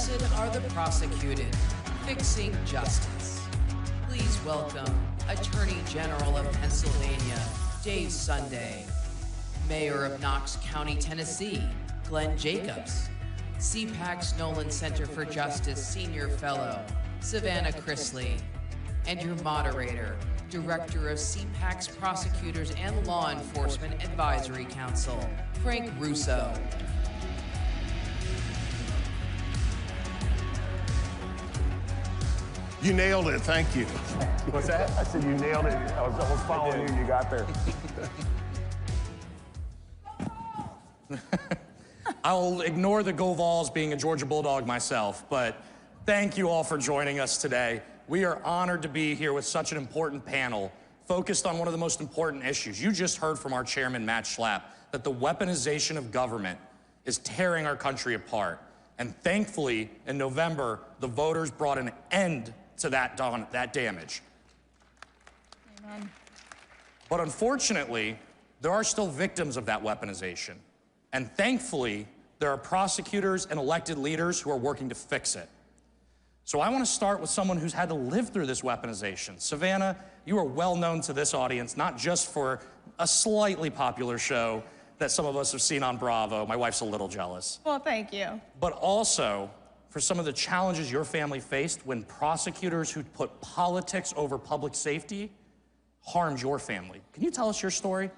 Blessed are the prosecuted, fixing justice. Please welcome Attorney General of Pennsylvania, Dave Sunday, Mayor of Knox County, Tennessee, Glenn Jacobs, CPAC's Nolan Center for Justice Senior Fellow, Savannah Chrisley, and your moderator, Director of CPAC's Prosecutors and Law Enforcement Advisory Council, Frank Russo. You nailed it, thank you. What's that? I said you nailed it. I was following you, you got there. I'll ignore the Go Vols being a Georgia Bulldog myself, but thank you all for joining us today. We are honored to be here with such an important panel focused on one of the most important issues. You just heard from our chairman, Matt Schlapp, that the weaponization of government is tearing our country apart. And thankfully, in November, the voters brought an end to that damage. Amen. But unfortunately, there are still victims of that weaponization. And thankfully, there are prosecutors and elected leaders who are working to fix it. So I want to start with someone who's had to live through this weaponization. Savannah, you are well known to this audience, not just for a slightly popular show that some of us have seen on Bravo. My wife's a little jealous. Well, thank you. But also for some of the challenges your family faced when prosecutors who put politics over public safety harmed your family. Can you tell us your story?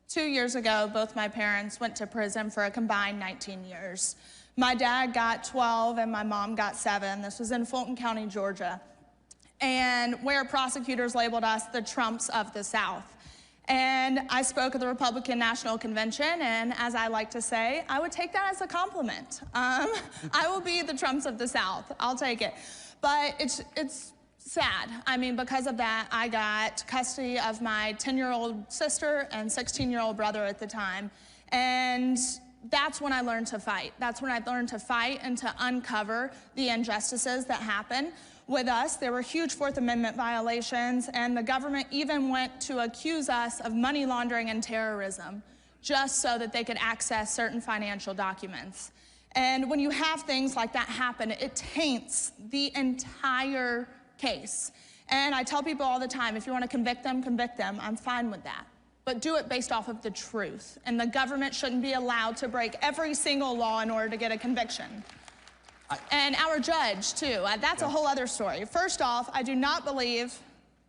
2 years ago, both my parents went to prison for a combined 19 years. My dad got 12 and my mom got 7. This was in Fulton County, Georgia, and where prosecutors labeled us the Trumps of the South. And I spoke at the Republican National Convention, and as I like to say, I would take that as a compliment. I will be the Trumps of the South. I'll take it. But it's sad. I mean, because of that, I got custody of my 10-year-old sister and 16-year-old brother at the time. And that's when I learned to fight. That's when I learned to fight and to uncover the injustices that happen. With us, there were huge Fourth Amendment violations, and the government even went to accuse us of money laundering and terrorism, just so that they could access certain financial documents. And when you have things like that happen, it taints the entire case. And I tell people all the time, if you want to convict them, I'm fine with that. But do it based off of the truth. And the government shouldn't be allowed to break every single law in order to get a conviction. And our judge, too. That's a whole other story. First off, I do not believe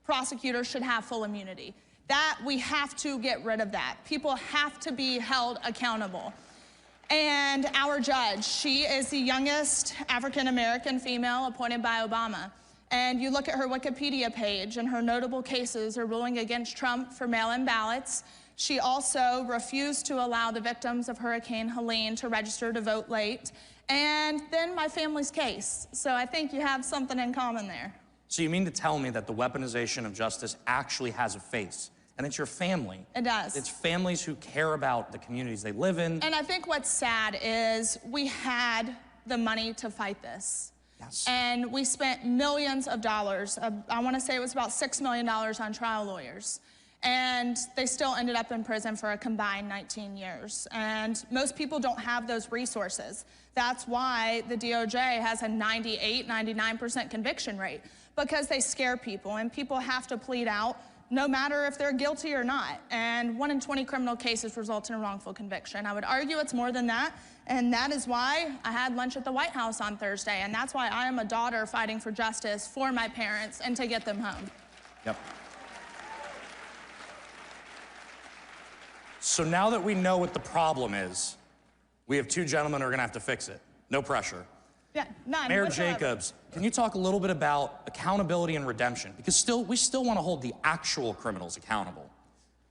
prosecutors should have full immunity. That, we have to get rid of that. People have to be held accountable. And our judge, she is the youngest African-American female appointed by Obama. And you look at her Wikipedia page, and her notable cases are ruling against Trump for mail-in ballots. She also refused to allow the victims of Hurricane Helene to register to vote late. And then my family's case. So I think you have something in common there. So you mean to tell me that the weaponization of justice actually has a face? And it's your family. It does. It's families who care about the communities they live in. And I think what's sad is we had the money to fight this. Yes. And we spent millions of dollars. I want to say it was about $6 million on trial lawyers. And they still ended up in prison for a combined 19 years. And most people don't have those resources. That's why the DOJ has a 98, 99% conviction rate, because they scare people, and people have to plead out no matter if they're guilty or not. And 1 in 20 criminal cases result in a wrongful conviction. I would argue it's more than that, and that is why I had lunch at the White House on Thursday, and that's why I am a daughter fighting for justice for my parents and to get them home. Yep. So now that we know what the problem is, we have 2 gentlemen who are gonna have to fix it. No pressure. Yeah, none. Mayor whatsoever. Jacobs, can you talk a little bit about accountability and redemption? Because we still want to hold the actual criminals accountable.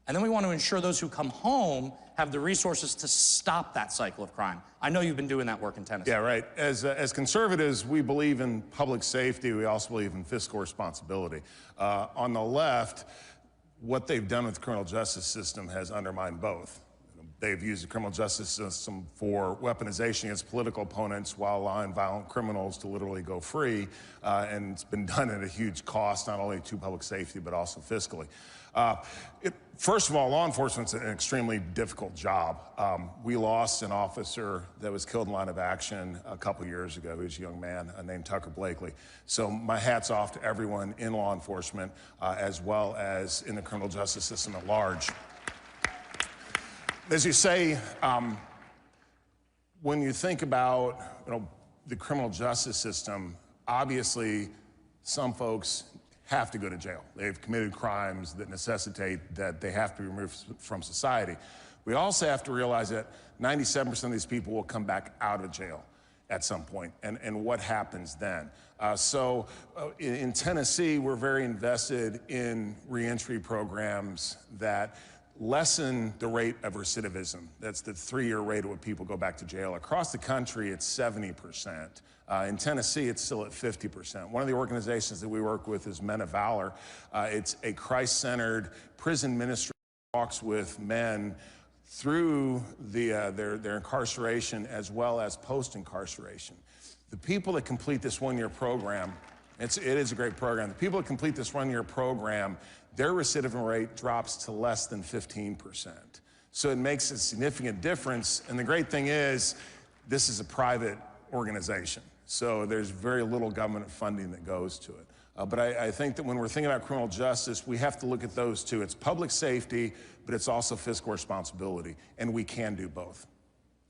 And then we want to ensure those who come home have the resources to stop that cycle of crime. I know you've been doing that work in Tennessee. Yeah, right. As conservatives, we believe in public safety. We also believe in fiscal responsibility. On the left, what they've done with the criminal justice system has undermined both. They've used the criminal justice system for weaponization against political opponents while allowing violent criminals to literally go free, and it's been done at a huge cost, not only to public safety, but also fiscally. First of all, law enforcement's an extremely difficult job. We lost an officer that was killed in line of action a couple years ago. He was a young man named Tucker Blakely. So my hat's off to everyone in law enforcement, as well as in the criminal justice system at large. As you say, when you think about the criminal justice system, obviously some folks have to go to jail. They've committed crimes that necessitate that they have to be removed from society. We also have to realize that 97% of these people will come back out of jail at some point, and what happens then? In Tennessee, we're very invested in reentry programs that lessen the rate of recidivism. That's the 3-year rate at which people go back to jail. Across the country, it's 70%. In Tennessee, it's still at 50%. One of the organizations that we work with is Men of Valor. It's a Christ-centered prison ministry that walks with men through their incarceration as well as post-incarceration. The people that complete this 1-year program, it is a great program. The people that complete this 1-year program, their recidivism rate drops to less than 15%. So it makes a significant difference. And the great thing is, this is a private organization. So there's very little government funding that goes to it. But I think that when we're thinking about criminal justice, we have to look at those two. It's public safety, but it's also fiscal responsibility, and we can do both.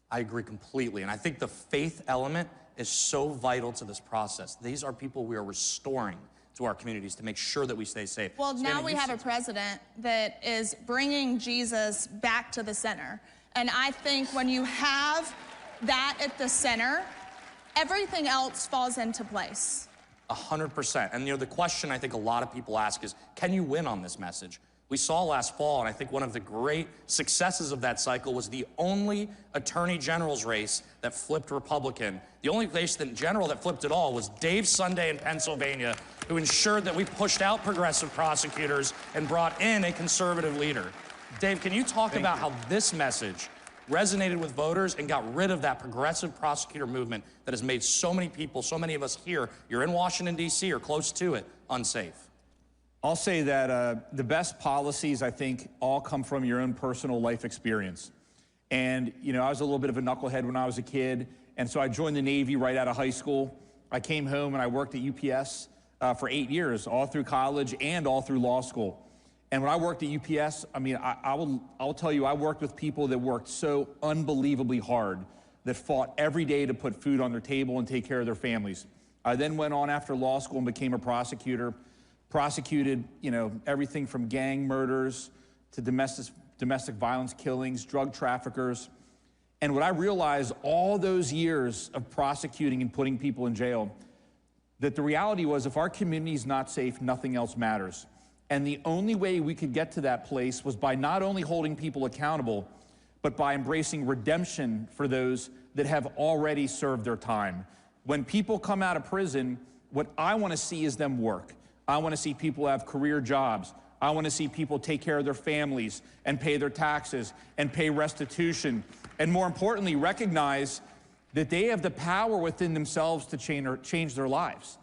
I agree completely, and I think the faith element is so vital to this process. These are people we are restoring to our communities to make sure that we stay safe. Well, now we have a president that is bringing Jesus back to the center. And I think when you have that at the center, everything else falls into place. 100%. And the question I think a lot of people ask is, can you win on this message? We saw last fall, and I think one of the great successes of that cycle was the only attorney general's race that flipped Republican. The only race general that flipped it all was Dave Sunday in Pennsylvania, who ensured that we pushed out progressive prosecutors and brought in a conservative leader. Dave, can you talk about how this message resonated with voters and got rid of that progressive prosecutor movement that has made so many people, so many of us here, you're in Washington, D.C. or close to it, unsafe? I'll say that the best policies, I think, all come from your own personal life experience. And, I was a little bit of a knucklehead when I was a kid, and so I joined the Navy right out of high school. I came home and I worked at UPS for 8 years, all through college and all through law school. And when I worked at UPS, I'll tell you, I worked with people that worked so unbelievably hard, that fought every day to put food on their table and take care of their families. I then went on after law school and became a prosecutor. Prosecuted, everything from gang murders to domestic violence killings, drug traffickers. And what I realized all those years of prosecuting and putting people in jail, that the reality was if our community's not safe, nothing else matters. And the only way we could get to that place was by not only holding people accountable, but by embracing redemption for those that have already served their time. When people come out of prison, what I want to see is them work. I want to see people have career jobs. I want to see people take care of their families and pay their taxes and pay restitution. And more importantly, recognize that they have the power within themselves to change their lives.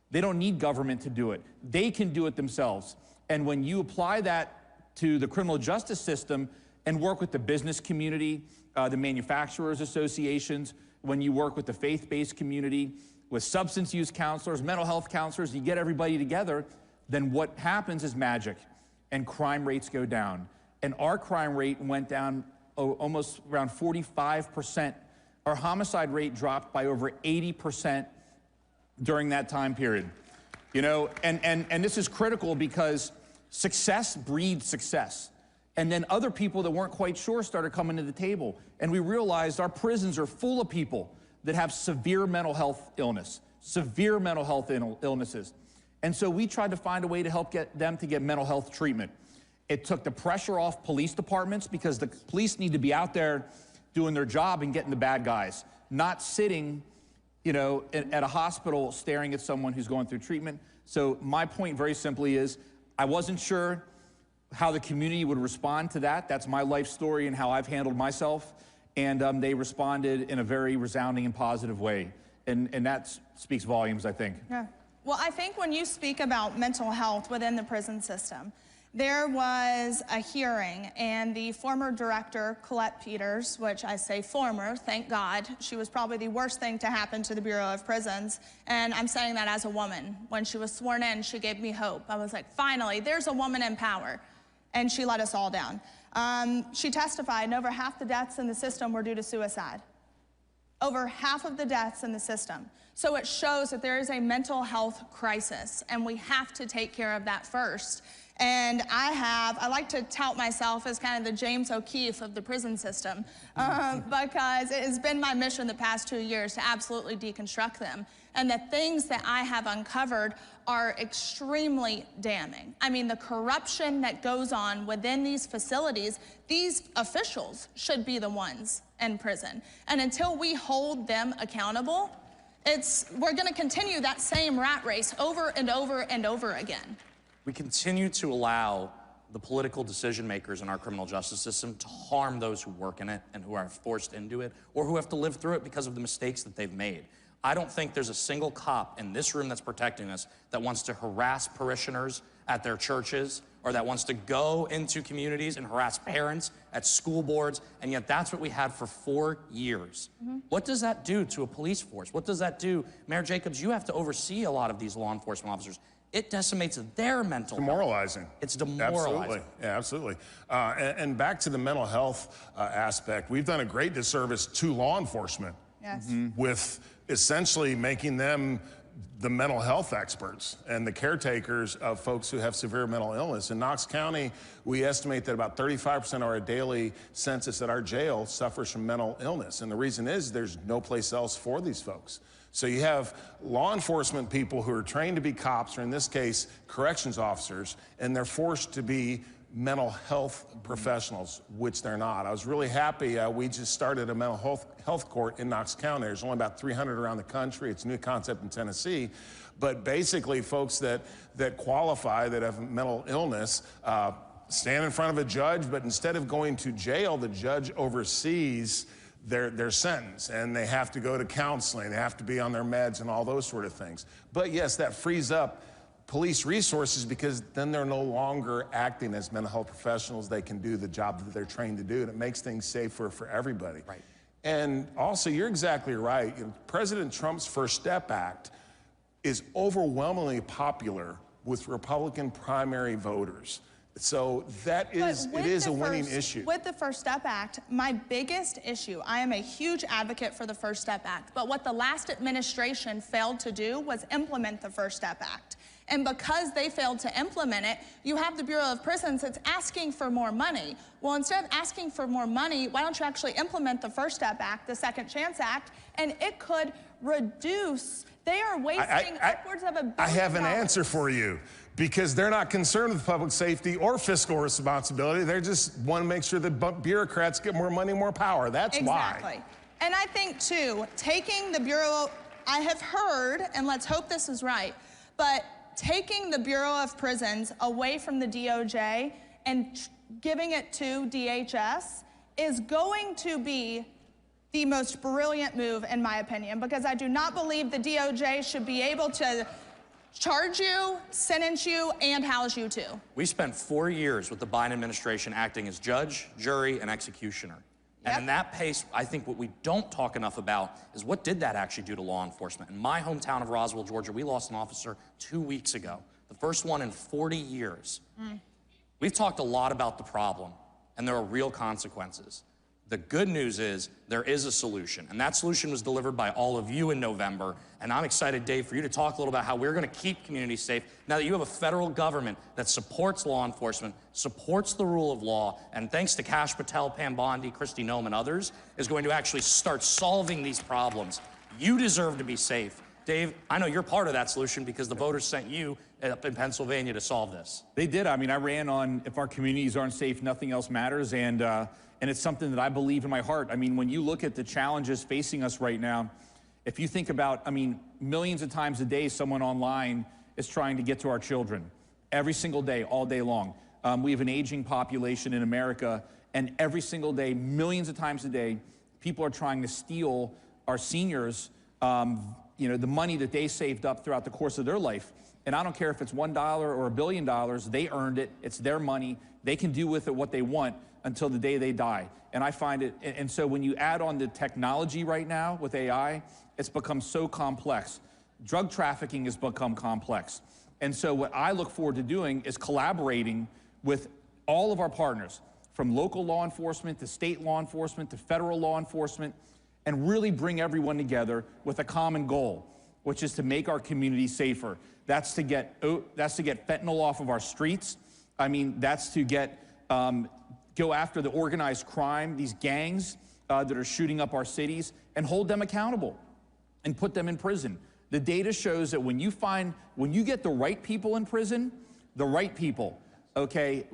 They don't need government to do it. They can do it themselves. And when you apply that to the criminal justice system and work with the business community, the manufacturers associations, when you work with the faith-based community, with substance use counselors, mental health counselors, you get everybody together, then what happens is magic, and crime rates go down. And our crime rate went down almost around 45%. Our homicide rate dropped by over 80% during that time period. And this is critical because success breeds success. And then other people that weren't quite sure started coming to the table. And we realized our prisons are full of people that have severe mental health illnesses. And so we tried to find a way to help get them to get mental health treatment. It took the pressure off police departments because the police need to be out there doing their job and getting the bad guys, not sitting, at a hospital staring at someone who's going through treatment. So my point very simply is, I wasn't sure how the community would respond to that. That's my life story and how I've handled myself. And they responded in a very resounding and positive way. And that speaks volumes, I think. Yeah. Well, I think when you speak about mental health within the prison system, There was a hearing, and the former director, Colette Peters, which I say former, thank God, she was probably the worst thing to happen to the Bureau of Prisons, and I'm saying that as a woman. When she was sworn in, she gave me hope. I was like, finally, there's a woman in power, and she let us all down. She testified, and over half the deaths in the system were due to suicide. Over half of the deaths in the system. So it shows that there is a mental health crisis, and we have to take care of that first. And I like to tout myself as kind of the James O'Keefe of the prison system, because it has been my mission the past 2 years to absolutely deconstruct them. And the things that I have uncovered are extremely damning. I mean, the corruption that goes on within these facilities, these officials should be the ones in prison. And until we hold them accountable, we're gonna continue that same rat race over and over and over again. We continue to allow the political decision makers in our criminal justice system to harm those who work in it and who are forced into it or who have to live through it because of the mistakes that they've made. I don't think there's a single cop in this room that's protecting us that wants to harass parishioners at their churches or that wants to go into communities and harass parents at school boards, and yet that's what we had for 4 years. What does that do to a police force? What does that do? Mayor Jacobs, you have to oversee a lot of these law enforcement officers. It decimates their mental health. Demoralizing. It's demoralizing. Absolutely, yeah, absolutely. And back to the mental health aspect, we've done a great disservice to law enforcement. Yes. With essentially making them the mental health experts and the caretakers of folks who have severe mental illness. In Knox County, we estimate that about 35% of our daily census at our jail suffers from mental illness. And the reason is there's no place else for these folks. So you have law enforcement people who are trained to be cops, or in this case, corrections officers, and they're forced to be mental health professionals, which they're not. I was really happy. We just started a mental health court in Knox County. There's only about 300 around the country. It's a new concept in Tennessee. But basically, folks that qualify, that have mental illness, stand in front of a judge, but instead of going to jail, the judge oversees their sentence, and they have to go to counseling, they have to be on their meds and all those sort of things. But yes, that frees up police resources because then they're no longer acting as mental health professionals. They can do the job that they're trained to do, and it makes things safer for everybody. Right. And also, you're exactly right. President Trump's First Step Act is overwhelmingly popular with Republican primary voters. So it is a winning issue. With the First Step Act, my biggest issue, I am a huge advocate for the First Step Act, but what the last administration failed to do was implement the First Step Act. And because they failed to implement it, you have the Bureau of Prisons that's asking for more money. Well, instead of asking for more money, why don't you actually implement the First Step Act, the Second Chance Act, and it could reduce, they are wasting upwards of $1 billion. I have an answer for you. Because they're not concerned with public safety or fiscal responsibility. They just want to make sure that bureaucrats get more money, more power. That's why. Exactly. And I think, too, taking the Bureau, I have heard, and let's hope this is right, but taking the Bureau of Prisons away from the DOJ and giving it to DHS is going to be the most brilliant move, in my opinion, because I do not believe the DOJ should be able to charge you, sentence you, and house you too. We spent 4 years with the Biden administration acting as judge, jury, and executioner. And in that pace, I think what we don't talk enough about is what did that actually do to law enforcement? In my hometown of Roswell, Georgia, we lost an officer 2 weeks ago, the first one in 40 years. We've talked a lot about the problem, and there are real consequences. The good news is there is a solution, and that solution was delivered by all of you in November, and I'm excited, Dave, for you to talk a little about how we're gonna keep communities safe now that you have a federal government that supports law enforcement, supports the rule of law, and thanks to Kash Patel, Pam Bondi, Kristi Noem, and others, is going to actually start solving these problems. You deserve to be safe. Dave, I know you're part of that solution because the voters sent you up in Pennsylvania to solve this. They did. I mean, I ran on if our communities aren't safe, nothing else matters, and it's something that I believe in my heart. I mean, when you look at the challenges facing us right now, if you think about, I mean, millions of times a day, someone online is trying to get to our children. Every single day, all day long. We have an aging population in America, and every single day, millions of times a day, people are trying to steal our seniors' you know, the money that they saved up throughout the course of their life. And I don't care if it's $1 or $1 billion, they earned it, it's their money, they can do with it what they want until the day they die. And I find it, and so when you add on the technology right now with AI, it's become so complex. Drug trafficking has become complex. And so what I look forward to doing is collaborating with all of our partners, from local law enforcement to state law enforcement to federal law enforcement, and really bring everyone together with a common goal, which is to make our community safer. That's to get fentanyl off of our streets. I mean, that's to get, go after the organized crime, these gangs that are shooting up our cities, and hold them accountable and put them in prison. The data shows that when you get the right people in prison, the right people, okay,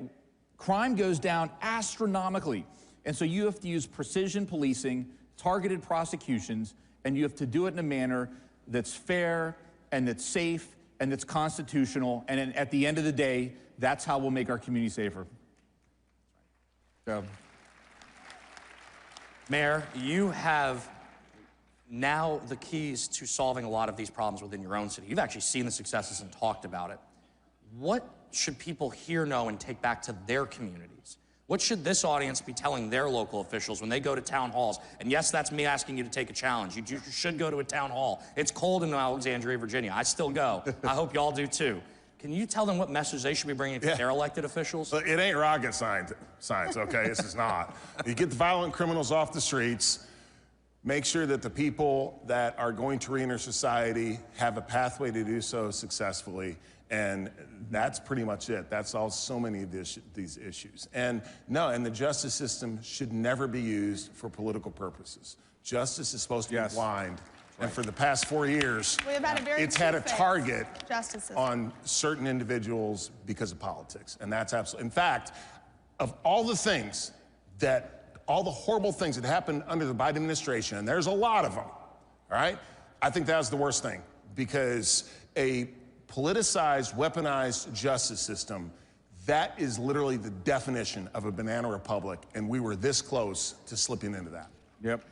crime goes down astronomically. And so you have to use precision policing, targeted prosecutions, and you have to do it in a manner that's fair and that's safe and that's constitutional. And at the end of the day, that's how we'll make our community safer. So. Mayor, you have now the keys to solving a lot of these problems within your own city. You've actually seen the successes and talked about it. What should people here know and take back to their communities? What should this audience be telling their local officials when they go to town halls? And yes, that's me asking you to take a challenge. You should go to a town hall. It's cold in Alexandria, Virginia. I still go. I hope y'all do too. Can you tell them what message they should be bringing to their elected officials? It ain't rocket science, okay? This is not. You get the violent criminals off the streets, make sure that the people that are going to reenter society have a pathway to do so successfully, and that's pretty much it. That solves so many of these issues. And no, and the justice system should never be used for political purposes. Justice is supposed to be blind. And for the past 4 years, it's had a target on certain individuals because of politics. And that's absolutely, in fact, of all the things all the horrible things that happened under the Biden administration, and there's a lot of them, all right? I think that was the worst thing, because a politicized, weaponized justice system, that is literally the definition of a banana republic, and we were this close to slipping into that. Yep.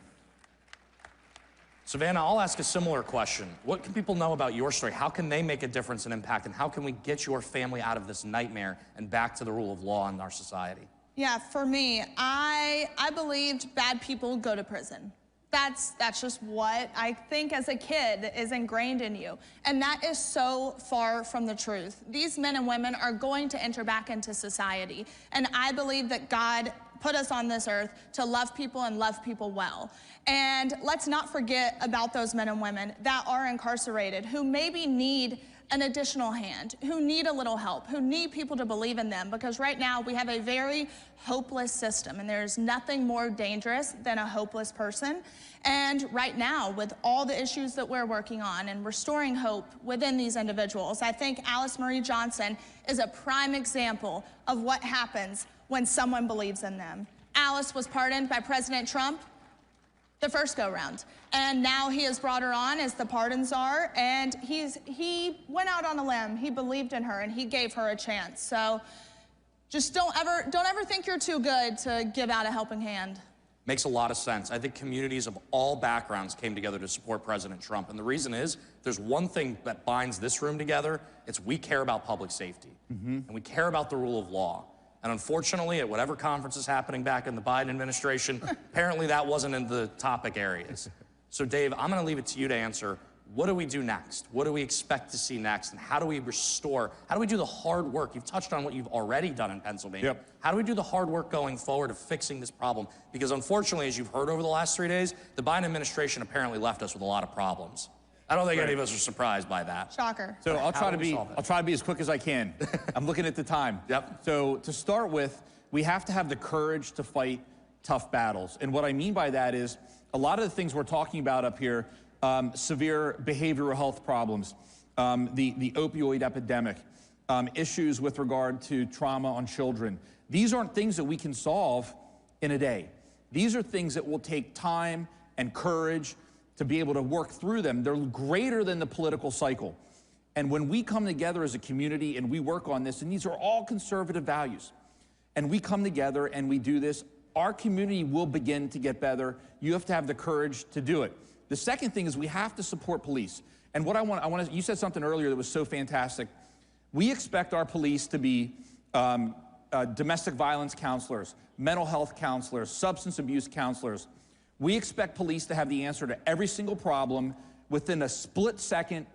Savannah, I'll ask a similar question. What can people know about your story? How can they make a difference and impact, and how can we get your family out of this nightmare and back to the rule of law in our society? Yeah, for me, I believed bad people go to prison. That's just what I think as a kid is ingrained in you. And that is so far from the truth. These men and women are going to enter back into society. And I believe that God put us on this earth to love people and love people well. And let's not forget about those men and women that are incarcerated, who maybe need an additional hand, who need a little help, who need people to believe in them, because right now we have a very hopeless system, and there's nothing more dangerous than a hopeless person. And right now, with all the issues that we're working on and restoring hope within these individuals, I think Alice Marie Johnson is a prime example of what happens when someone believes in them. Alice was pardoned by President Trump the first go-round, and now he has brought her on as the pardon czar, and he went out on a limb. He believed in her, and he gave her a chance. So just don't ever think you're too good to give out a helping hand. Makes a lot of sense. I think communities of all backgrounds came together to support President Trump, and the reason is there's one thing that binds this room together. It's we care about public safety, and we care about the rule of law. And unfortunately, at whatever conference is happening back in the Biden administration, apparently that wasn't in the topic areas. So Dave, I'm gonna leave it to you to answer. What do we do next? What do we expect to see next? And how do we restore, how do we do the hard work? You've touched on what you've already done in Pennsylvania. Yep. How do we do the hard work going forward of fixing this problem? Because unfortunately, as you've heard over the last 3 days, the Biden administration apparently left us with a lot of problems. I don't think any of us are surprised by that. Shocker. So I'll try to be as quick as I can. I'm looking at the time. Yep. So to start with, we have to have the courage to fight tough battles. And what I mean by that is a lot of the things we're talking about up here, severe behavioral health problems, the opioid epidemic, issues with regard to trauma on children. These aren't things that we can solve in a day. These are things that will take time and courage to be able to work through them. They're greater than the political cycle. And when we come together as a community and we work on this, and these are all conservative values, and we come together and we do this, our community will begin to get better. You have to have the courage to do it. The second thing is we have to support police. And what I want, you said something earlier that was so fantastic. We expect our police to be domestic violence counselors, mental health counselors, substance abuse counselors. We expect police to have the answer to every single problem within a split second,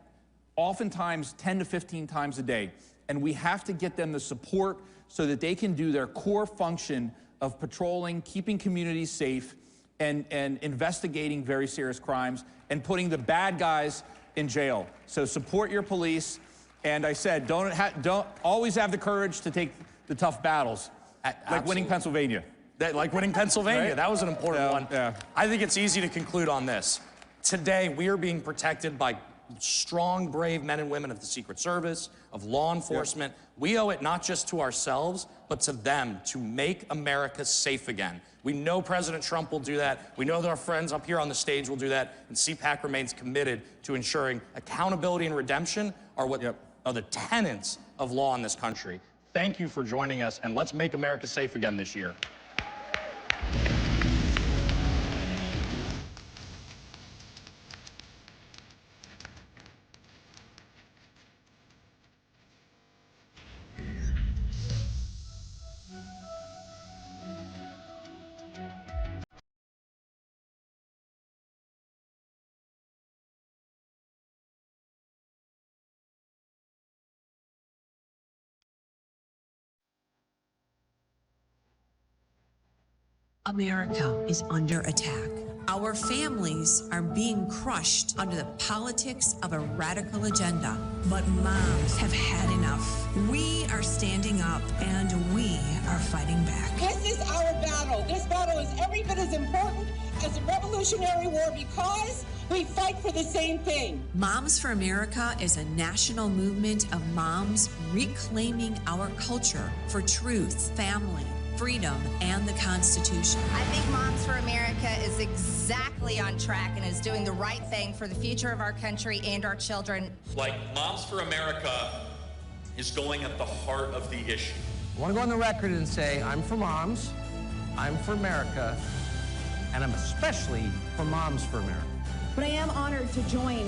oftentimes 10 to 15 times a day. And we have to get them the support so that they can do their core function of patrolling, keeping communities safe, and investigating very serious crimes, and putting the bad guys in jail. So support your police. And I said, don't always have the courage to take the tough battles, like winning Pennsylvania. Like winning Pennsylvania, right? That was an important one. Yeah. I think it's easy to conclude on this. Today, we are being protected by strong, brave men and women of the Secret Service, of law enforcement. Yep. We owe it not just to ourselves, but to them to make America safe again. We know President Trump will do that. We know that our friends up here on the stage will do that. And CPAC remains committed to ensuring accountability and redemption are what are the tenets of law in this country. Thank you for joining us, and let's make America safe again this year. America is under attack. Our families are being crushed under the politics of a radical agenda. But moms have had enough. We are standing up and we are fighting back. This is our battle. This battle is every bit as important as the Revolutionary War because we fight for the same thing. Moms for America is a national movement of moms reclaiming our culture for truth, family, freedom, and the Constitution. I think Moms for America is exactly on track and is doing the right thing for the future of our country and our children. Like, Moms for America is going at the heart of the issue. I want to go on the record and say I'm for moms, I'm for America, and I'm especially for Moms for America. But I am honored to join